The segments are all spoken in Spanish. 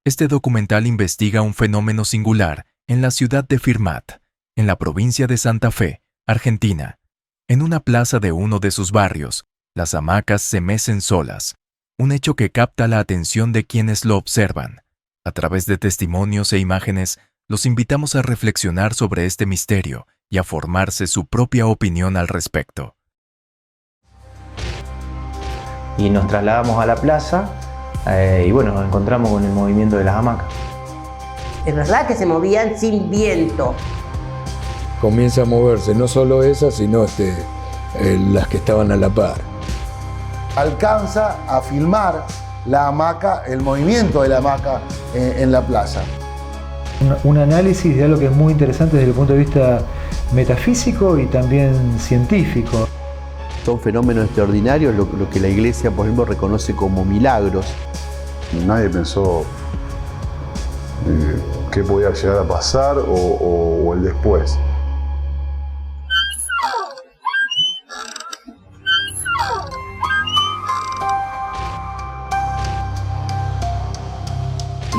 Este documental investiga un fenómeno singular en la ciudad de Firmat, en la provincia de Santa Fe, Argentina. En una plaza de uno de sus barrios, las hamacas se mecen solas, un hecho que capta la atención de quienes lo observan. A través de testimonios e imágenes, los invitamos a reflexionar sobre este misterio y a formarse su propia opinión al respecto. Y nos trasladamos a la plaza y bueno, nos encontramos con el movimiento de las hamacas. Es verdad que se movían sin viento. Comienza a moverse no solo esas, sino las que estaban a la par. Alcanza a filmar la hamaca, el movimiento de la hamaca en la plaza. Un análisis de algo que es muy interesante desde el punto de vista metafísico y también científico. Son fenómenos extraordinarios, lo que la Iglesia, por ejemplo, reconoce como milagros. Nadie pensó qué podía llegar a pasar o el después.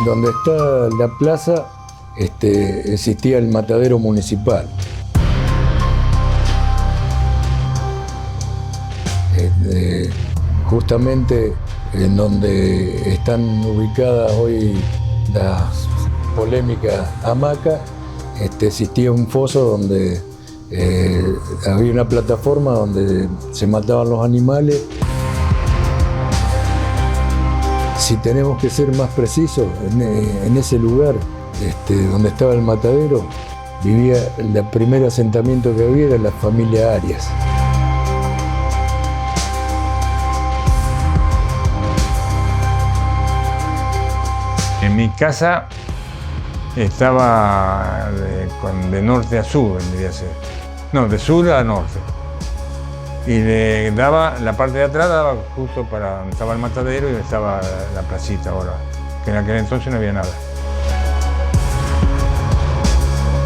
Donde está la plaza existía el matadero municipal. Justamente en donde están ubicadas hoy las polémicas hamacas, existía un foso donde había una plataforma donde se mataban los animales. Si tenemos que ser más precisos, en ese lugar donde estaba el matadero, vivía el primer asentamiento que había, era la familia Arias. En mi casa estaba de norte a sur, vendría ser. No, de sur a norte. Y la parte de atrás daba justo para donde estaba el matadero y donde estaba la placita ahora, que en aquel entonces no había nada.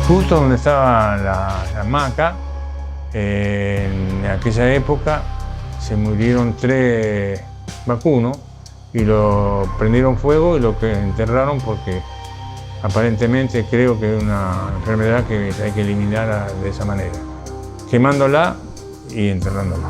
Justo donde estaba la hamaca, en aquella época se murieron 3 vacunos y lo prendieron fuego y lo que enterraron porque aparentemente creo que es una enfermedad que hay que eliminar de esa manera, quemándola y enterrándola.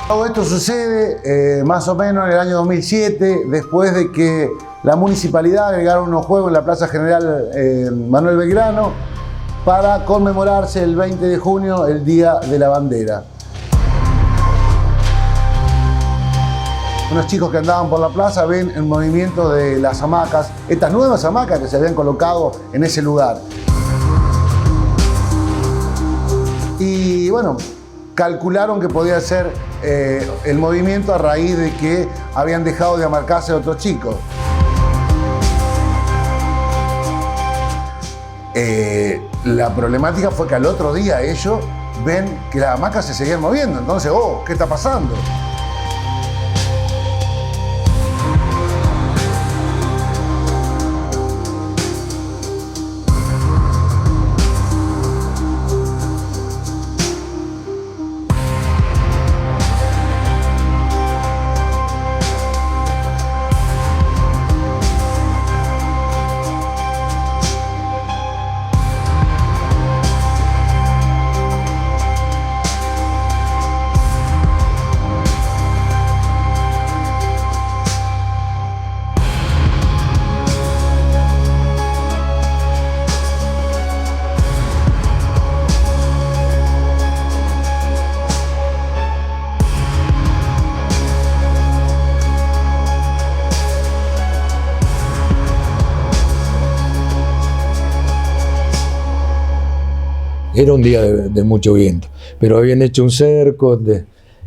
Todo esto sucede más o menos en el año 2007, después de que la municipalidad agregara unos juegos en la Plaza General Manuel Belgrano para conmemorarse el 20 de junio, el Día de la Bandera. Unos chicos que andaban por la plaza ven el movimiento de las hamacas, estas nuevas hamacas que se habían colocado en ese lugar. Y bueno, calcularon que podía ser el movimiento a raíz de que habían dejado de amarcarse otros chicos. La problemática fue que al otro día ellos ven que las hamacas se seguían moviendo. Entonces, ¿qué está pasando? Era un día de mucho viento, pero habían hecho un cerco,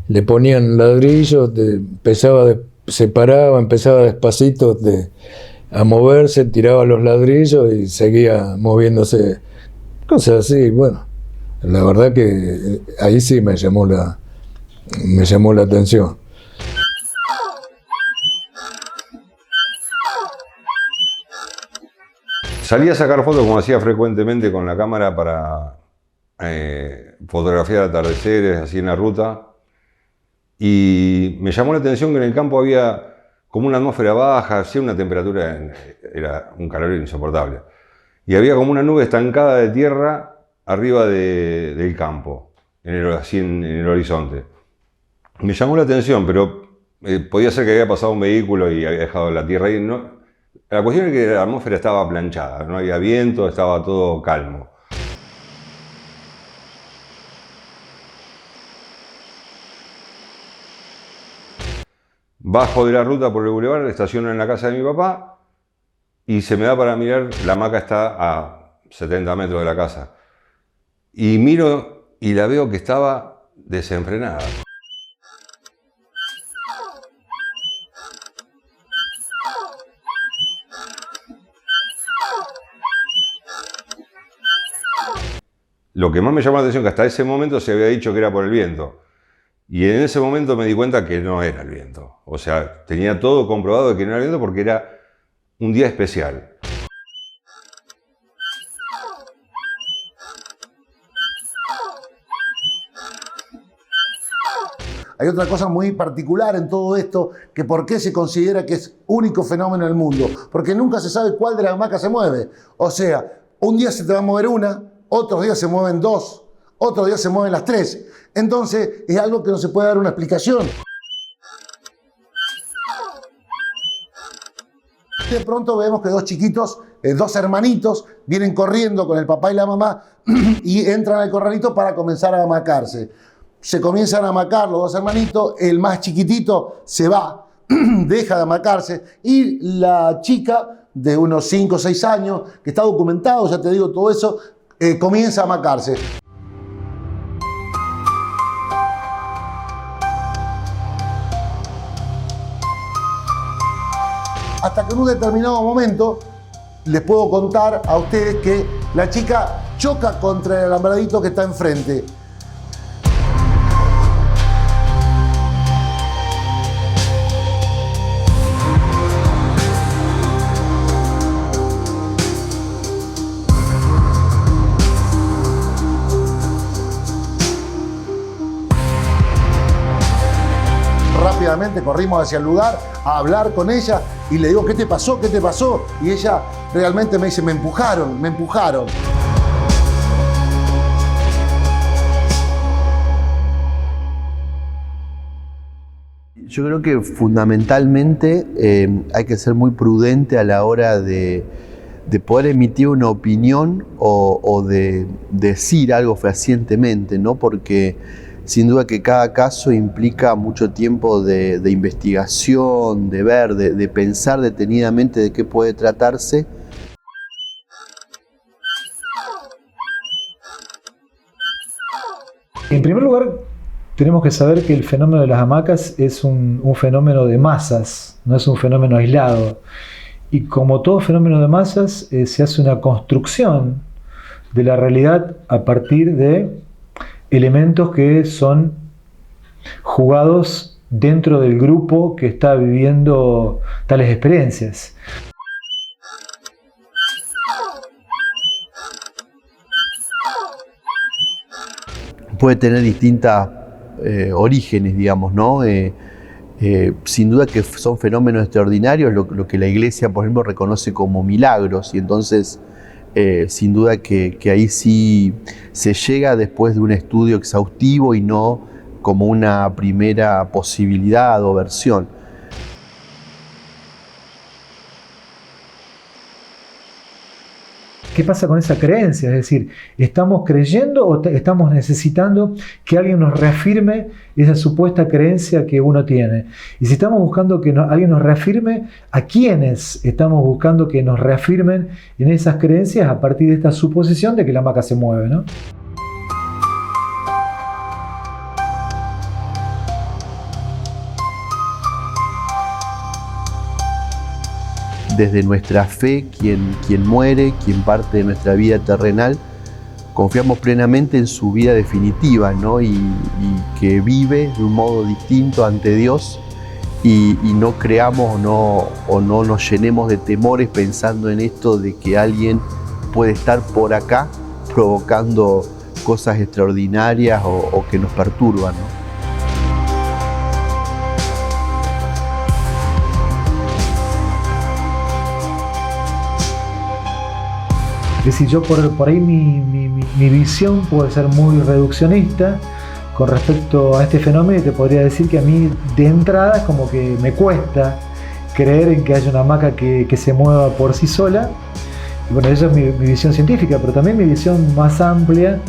le ponían ladrillos, se paraba, empezaba despacito a moverse, tiraba los ladrillos y seguía moviéndose, cosas así. Bueno, la verdad que ahí sí me llamó la atención. Salí a sacar fotos como hacía frecuentemente con la cámara para fotografiar atardeceres así en la ruta. Y me llamó la atención que en el campo había como una atmósfera baja, hacía una temperatura, era un calor insoportable. Y había como una nube estancada de tierra arriba del campo, así en el horizonte. Me llamó la atención, pero podía ser que había pasado un vehículo y había dejado la tierra ahí. No, la cuestión es que la atmósfera estaba planchada, no había viento, estaba todo calmo. Bajo de la ruta por el bulevar, estaciono en la casa de mi papá y se me da para mirar, la hamaca está a 70 metros de la casa. Y miro y la veo que estaba desenfrenada. Lo que más me llamó la atención es que hasta ese momento se había dicho que era por el viento. Y en ese momento me di cuenta que no era el viento. O sea, tenía todo comprobado de que no era el viento porque era un día especial. Hay otra cosa muy particular en todo esto, que por qué se considera que es único fenómeno en el mundo. Porque nunca se sabe cuál de las hamacas se mueve. O sea, un día se te va a mover una, otros días se mueven dos, otros días se mueven las tres. Entonces es algo que no se puede dar una explicación. De pronto vemos que dos chiquitos, dos hermanitos, vienen corriendo con el papá y la mamá y entran al corralito para comenzar a hamacarse. Se comienzan a hamacar los dos hermanitos, el más chiquitito se va, deja de hamacarse y la chica de unos 5 o 6 años, que está documentado, ya te digo todo eso, comienza a hamacarse. Hasta que en un determinado momento les puedo contar a ustedes que la chica choca contra el alambradito que está enfrente. Rápidamente corrimos hacia el lugar a hablar con ella y le digo, ¿qué te pasó? ¿Qué te pasó? Y ella realmente me dice, me empujaron, me empujaron. Yo creo que fundamentalmente hay que ser muy prudente a la hora de poder emitir una opinión o de decir algo fehacientemente, ¿no? Porque sin duda que cada caso implica mucho tiempo de investigación, de ver, de pensar detenidamente de qué puede tratarse. En primer lugar, tenemos que saber que el fenómeno de las hamacas es un fenómeno de masas, no es un fenómeno aislado. Y como todo fenómeno de masas, se hace una construcción de la realidad a partir de elementos que son jugados dentro del grupo que está viviendo tales experiencias. Puede tener distintos orígenes, digamos, ¿no? Sin duda que son fenómenos extraordinarios, lo que la Iglesia, por ejemplo, reconoce como milagros, y entonces sin duda que ahí sí se llega después de un estudio exhaustivo y no como una primera posibilidad o versión. ¿Qué pasa con esa creencia? Es decir, ¿estamos creyendo o estamos necesitando que alguien nos reafirme esa supuesta creencia que uno tiene? Y si estamos buscando que alguien nos reafirme, ¿a quiénes estamos buscando que nos reafirmen en esas creencias a partir de esta suposición de que la hamaca se mueve, ¿no? Desde nuestra fe, quien muere, quien parte de nuestra vida terrenal, confiamos plenamente en su vida definitiva, ¿no? y que vive de un modo distinto ante Dios y no creamos o no nos llenemos de temores pensando en esto de que alguien puede estar por acá provocando cosas extraordinarias o que nos perturban, ¿no? Es decir, yo por ahí mi visión puede ser muy reduccionista con respecto a este fenómeno, y te podría decir que a mí de entrada como que me cuesta creer en que haya una hamaca que se mueva por sí sola. Y bueno, esa es mi visión científica, pero también mi visión más amplia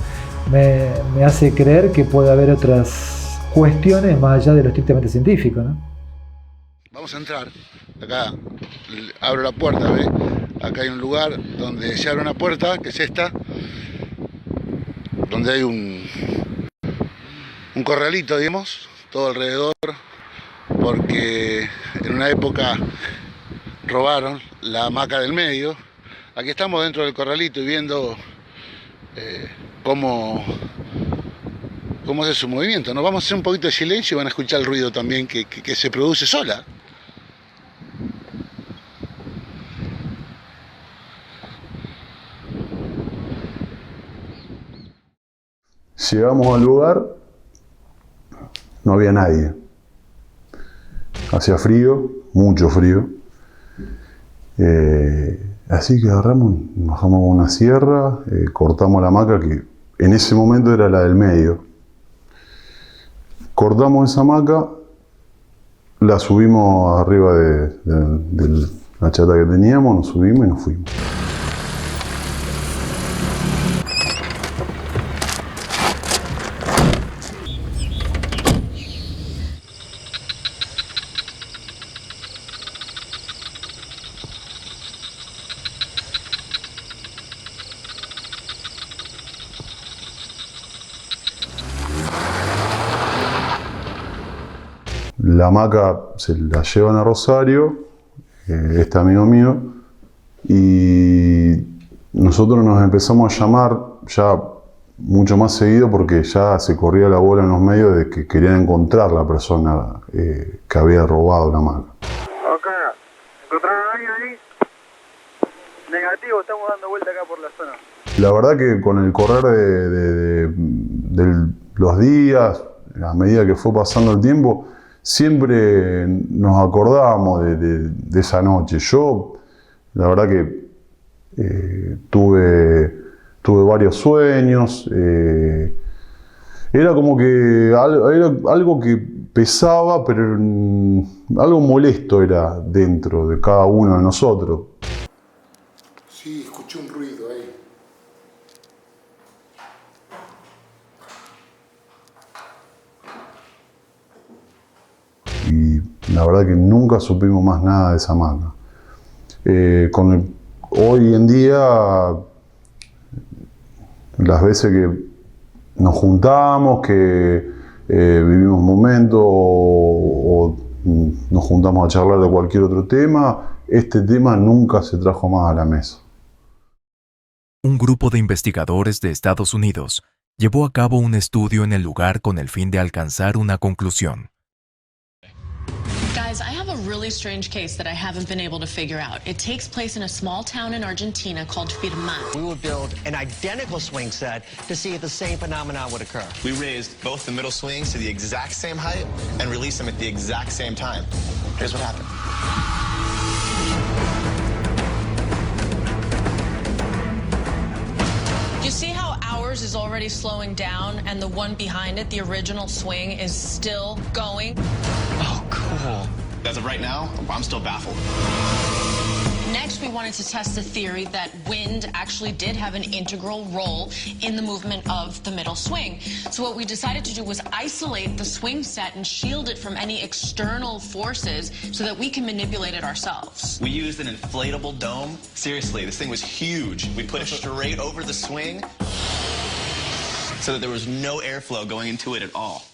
me hace creer que puede haber otras cuestiones más allá de lo estrictamente científico, ¿no? Vamos a entrar. Acá abro la puerta, ¿ves? Acá hay un lugar donde se abre una puerta, que es esta, donde hay un corralito, digamos, todo alrededor, porque en una época robaron la hamaca del medio. Aquí estamos dentro del corralito y viendo cómo hace su movimiento, ¿no? Vamos a hacer un poquito de silencio y van a escuchar el ruido también que se produce sola. Llegamos al lugar, no había nadie. Hacía frío, mucho frío. Así que agarramos, bajamos con una sierra, cortamos la hamaca, que en ese momento era la del medio. Cortamos esa hamaca, la subimos arriba de la chata que teníamos, nos subimos y nos fuimos. La hamaca se la llevan a Rosario, este amigo mío, y nosotros nos empezamos a llamar ya mucho más seguido porque ya se corría la bola en los medios de que querían encontrar la persona que había robado la hamaca. Ok, ¿encontraron a alguien ahí? Negativo, estamos dando vuelta acá por la zona. La verdad que con el correr de los días, a medida que fue pasando el tiempo, siempre nos acordábamos de esa noche. Yo, la verdad que tuve varios sueños. Era como que era algo que pesaba, pero algo molesto era dentro de cada uno de nosotros. Sí, escuché un ruido ahí. Y la verdad que nunca supimos más nada de esa hamaca. Hoy en día, las veces que nos juntamos, que vivimos momentos o nos juntamos a charlar de cualquier otro tema, este tema nunca se trajo más a la mesa. Un grupo de investigadores de Estados Unidos llevó a cabo un estudio en el lugar con el fin de alcanzar una conclusión. Guys, I have a really strange case that I haven't been able to figure out. It takes place in a small town in Argentina called Firmat. We would build an identical swing set to see if the same phenomenon would occur. We raised both the middle swings to the exact same height and released them at the exact same time. Here's what happened. You see how ours is already slowing down and the one behind it, the original swing, is still going? Oh, cool. As of right now, I'm still baffled. Next, we wanted to test the theory that wind actually did have an integral role in the movement of the middle swing. So what we decided to do was isolate the swing set and shield it from any external forces so that we can manipulate it ourselves. We used an inflatable dome. Seriously, this thing was huge. We put it straight over the swing so that there was no airflow going into it at all.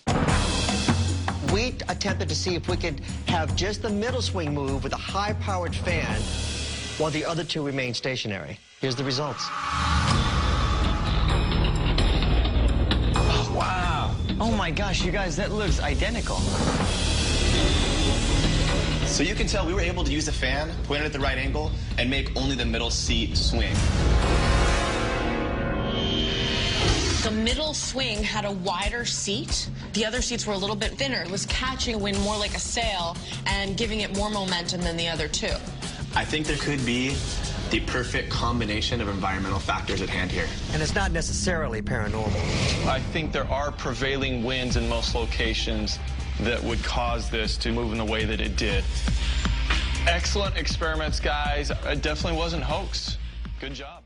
We attempted to see if we could have just the middle swing move with a high-powered fan while the other two remain stationary. Here's the results. Oh, wow. Oh my gosh, you guys, that looks identical. So you can tell we were able to use a fan, point it at the right angle, and make only the middle seat swing. The The middle swing had a wider seat. The other seats were a little bit thinner. It was catching wind more like a sail and giving it more momentum than the other two. I think there could be the perfect combination of environmental factors at hand here. And it's not necessarily paranormal. I think there are prevailing winds in most locations that would cause this to move in the way that it did. Excellent experiments, guys. It definitely wasn't hoax. Good job.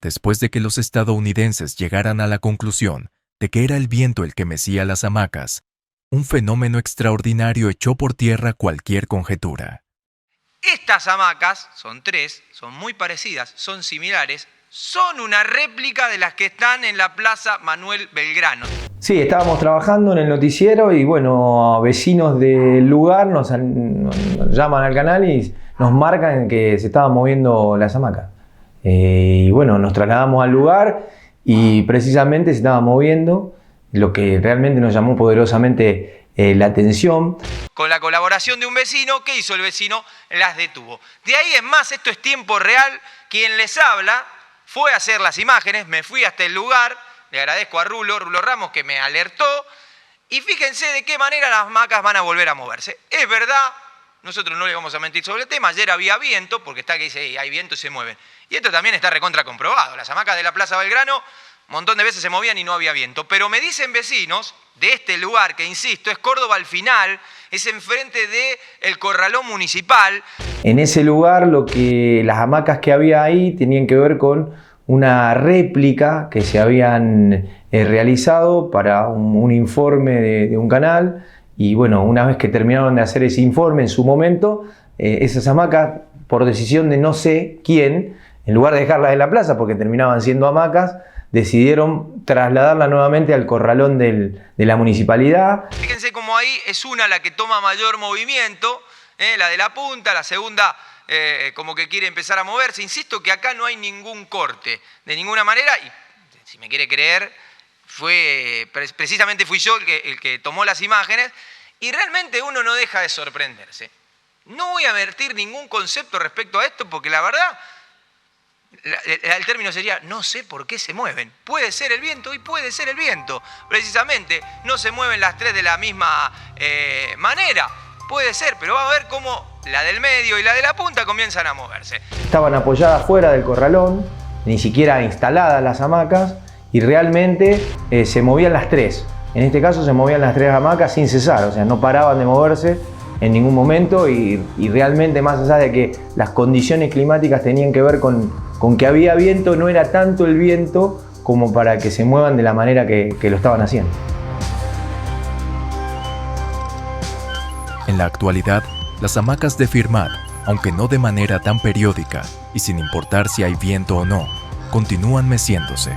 Después de que los estadounidenses llegaran a la conclusión de que era el viento el que mecía las hamacas, un fenómeno extraordinario echó por tierra cualquier conjetura. Estas hamacas, son 3, son muy parecidas, son similares, son una réplica de las que están en la Plaza Manuel Belgrano. Sí, estábamos trabajando en el noticiero y bueno, vecinos del lugar nos llaman al canal y nos marcan que se estaban moviendo las hamacas. Y bueno, nos trasladamos al lugar y precisamente se estaba moviendo, lo que realmente nos llamó poderosamente la atención. Con la colaboración de un vecino, ¿qué hizo el vecino? Las detuvo. De ahí es más, esto es tiempo real, quien les habla fue a hacer las imágenes, me fui hasta el lugar, le agradezco a Rulo Ramos que me alertó, y fíjense de qué manera las hamacas van a volver a moverse. Es verdad, nosotros no le vamos a mentir sobre el tema, ayer había viento, porque está que dice, hay viento y se mueven. Y esto también está recontra comprobado, las hamacas de la Plaza Belgrano, un montón de veces se movían y no había viento, pero me dicen vecinos de este lugar, que insisto, es Córdoba al final, es enfrente del corralón municipal. En ese lugar las hamacas que había ahí tenían que ver con una réplica que se habían realizado para un informe de un canal y bueno, una vez que terminaron de hacer ese informe en su momento, esas hamacas, por decisión de no sé quién, en lugar de dejarlas en la plaza porque terminaban siendo hamacas, decidieron trasladarla nuevamente al corralón de la municipalidad. Fíjense cómo ahí es una la que toma mayor movimiento, la de la punta, la segunda como que quiere empezar a moverse. Insisto que acá no hay ningún corte, de ninguna manera, y si me quiere creer, precisamente fui yo el que tomó las imágenes, y realmente uno no deja de sorprenderse. No voy a vertir ningún concepto respecto a esto, porque la verdad, el término sería, no sé por qué se mueven. Puede ser el viento y puede ser el viento. Precisamente, no se mueven las 3 de la misma manera. Puede ser, pero va a ver cómo la del medio y la de la punta comienzan a moverse. Estaban apoyadas fuera del corralón, ni siquiera instaladas las hamacas, y realmente se movían las 3. En este caso se movían las 3 hamacas sin cesar, o sea, no paraban de moverse en ningún momento y realmente más allá de que las condiciones climáticas tenían que ver con que había viento, no era tanto el viento como para que se muevan de la manera que lo estaban haciendo. En la actualidad, las hamacas de Firmat, aunque no de manera tan periódica y sin importar si hay viento o no, continúan meciéndose.